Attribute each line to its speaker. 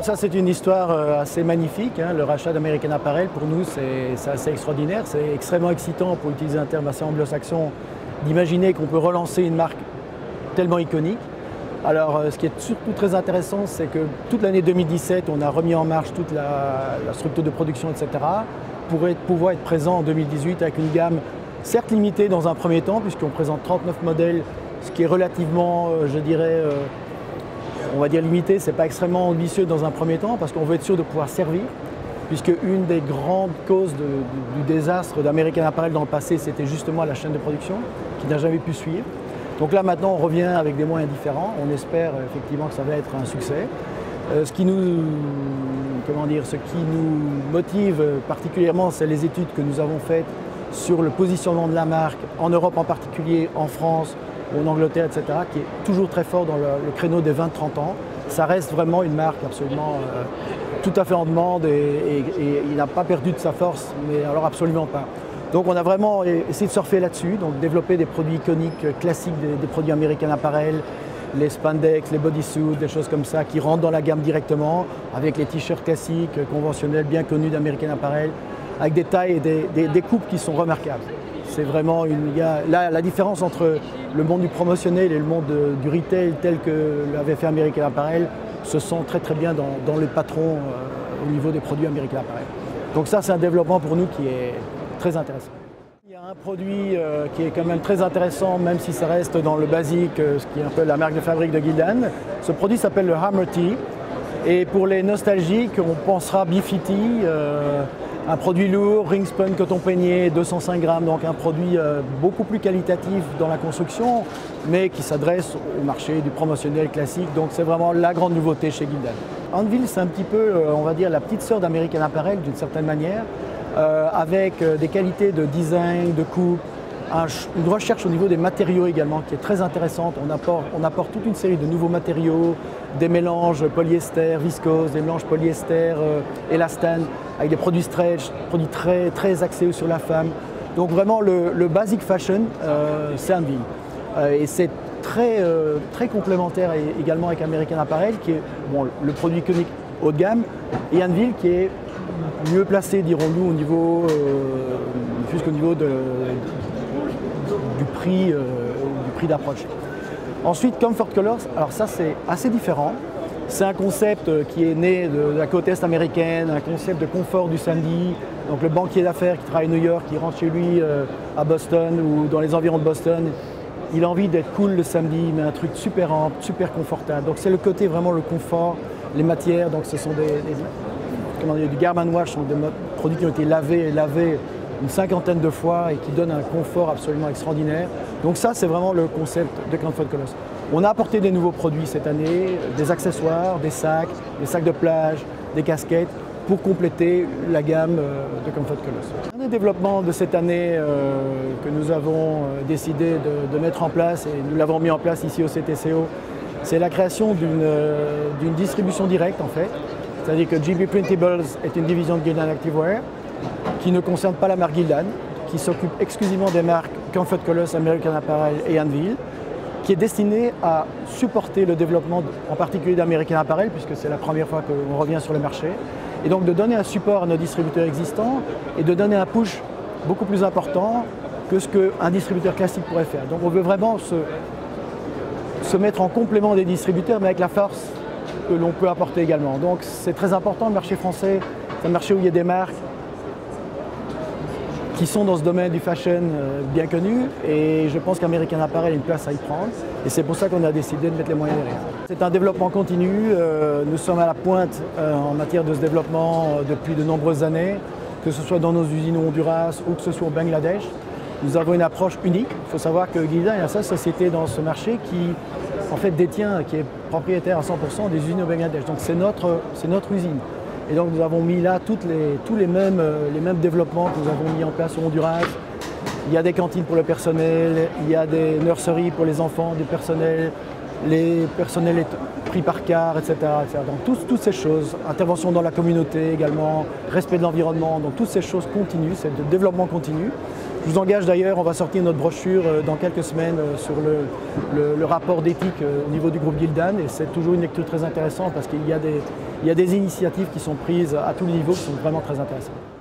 Speaker 1: ça c'est une histoire assez magnifique, hein. Le rachat d'American Apparel pour nous c'est assez extraordinaire, c'est extrêmement excitant pour utiliser un terme assez anglo-saxon d'imaginer qu'on peut relancer une marque tellement iconique. Alors ce qui est surtout très intéressant, c'est que toute l'année 2017 on a remis en marche toute la structure de production, etc. pour pouvoir être présent en 2018 avec une gamme certes limitée dans un premier temps puisqu'on présente 39 modèles, ce qui est relativement, je dirais, on va dire limité, c'est pas extrêmement ambitieux dans un premier temps parce qu'on veut être sûr de pouvoir servir, puisque une des grandes causes du désastre d'American Apparel dans le passé, c'était justement la chaîne de production qui n'a jamais pu suivre. Donc là maintenant on revient avec des moyens différents, on espère effectivement que ça va être un succès. Ce qui nous motive particulièrement, c'est les études que nous avons faites sur le positionnement de la marque, en Europe en particulier, en France, ou en Angleterre, etc., qui est toujours très fort dans le créneau des 20-30 ans. Ça reste vraiment une marque absolument tout à fait en demande et il n'a pas perdu de sa force, mais alors absolument pas. Donc on a vraiment essayé de surfer là-dessus, donc développer des produits iconiques, classiques des produits American Apparel, les spandex, les bodysuits, des choses comme ça qui rentrent dans la gamme directement, avec les t-shirts classiques, conventionnels, bien connus d'American Apparel, avec des tailles et des coupes qui sont remarquables. C'est vraiment là, la différence entre le monde du promotionnel et le monde du retail tel que l'avait fait American Apparel se sent très très bien dans le patron au niveau des produits American Apparel. Donc ça c'est un développement pour nous qui est très intéressant. Il y a un produit qui est quand même très intéressant, même si ça reste dans le basique, ce qui est un peu la marque de fabrique de Gildan. Ce produit s'appelle le Hammer Tee et pour les nostalgiques on pensera Beefy-Tee. Un produit lourd, ring spun coton peigné, 205 grammes, donc un produit beaucoup plus qualitatif dans la construction, mais qui s'adresse au marché du promotionnel classique, donc c'est vraiment la grande nouveauté chez Gildan. Anvil, c'est un petit peu, on va dire, la petite sœur d'American Apparel d'une certaine manière, avec des qualités de design, de coupe, une recherche au niveau des matériaux également qui est très intéressante. On apporte toute une série de nouveaux matériaux, des mélanges polyester, viscose, des mélanges polyester, élastane, avec des produits stretch, produits très axés sur la femme. Donc vraiment le basic fashion, c'est Anvil. Et c'est très complémentaire également avec American Apparel, qui est le produit iconique haut de gamme, et Anvil qui est mieux placé, dirons-nous, jusqu'au niveau du prix d'approche. Ensuite, Comfort Colors, alors ça c'est assez différent. C'est un concept qui est né de la côte est américaine, un concept de confort du samedi. Donc le banquier d'affaires qui travaille à New York, qui rentre chez lui à Boston ou dans les environs de Boston, il a envie d'être cool le samedi, mais un truc super ample, super confortable. Donc c'est le côté vraiment le confort, les matières, donc ce sont du Garmin Wash, donc des produits qui ont été lavés une cinquantaine de fois et qui donnent un confort absolument extraordinaire. Donc ça c'est vraiment le concept de Comfort Colors. On a apporté des nouveaux produits cette année, des accessoires, des sacs de plage, des casquettes, pour compléter la gamme de Comfort Colors. Un des développements de cette année que nous avons décidé de mettre en place, et nous l'avons mis en place ici au CTCO, c'est la création d'une distribution directe en fait. C'est-à-dire que GB Printables est une division de Gildan Activewear qui ne concerne pas la marque Gildan, qui s'occupe exclusivement des marques Comfort Colors, American Apparel et Anvil, qui est destiné à supporter le développement en particulier d'American Apparel, puisque c'est la première fois qu'on revient sur le marché, et donc de donner un support à nos distributeurs existants et de donner un push beaucoup plus important que ce qu'un distributeur classique pourrait faire. Donc on veut vraiment se mettre en complément des distributeurs, mais avec la force que l'on peut apporter également. Donc c'est très important, le marché français, c'est un marché où il y a des marques qui sont dans ce domaine du fashion bien connu, et je pense qu'American Apparel a une place à y prendre, et c'est pour ça qu'on a décidé de mettre les moyens derrière. C'est un développement continu, nous sommes à la pointe en matière de ce développement depuis de nombreuses années, que ce soit dans nos usines au Honduras ou que ce soit au Bangladesh. Nous avons une approche unique. Il faut savoir que Gildan est la seule société dans ce marché qui en fait détient, qui est propriétaire à 100% des usines au Bangladesh. Donc c'est notre usine. Et donc nous avons mis là tous les mêmes développements que nous avons mis en place au Honduras. Il y a des cantines pour le personnel, il y a des nurseries pour les enfants, du personnel, les personnels pris par quart, etc. Donc toutes ces choses, intervention dans la communauté également, respect de l'environnement, donc toutes ces choses continuent, c'est de développement continu. Je vous engage d'ailleurs, on va sortir notre brochure dans quelques semaines sur le rapport d'éthique au niveau du groupe Gildan, et c'est toujours une lecture très intéressante parce qu'il y a des initiatives qui sont prises à tous les niveaux qui sont vraiment très intéressantes.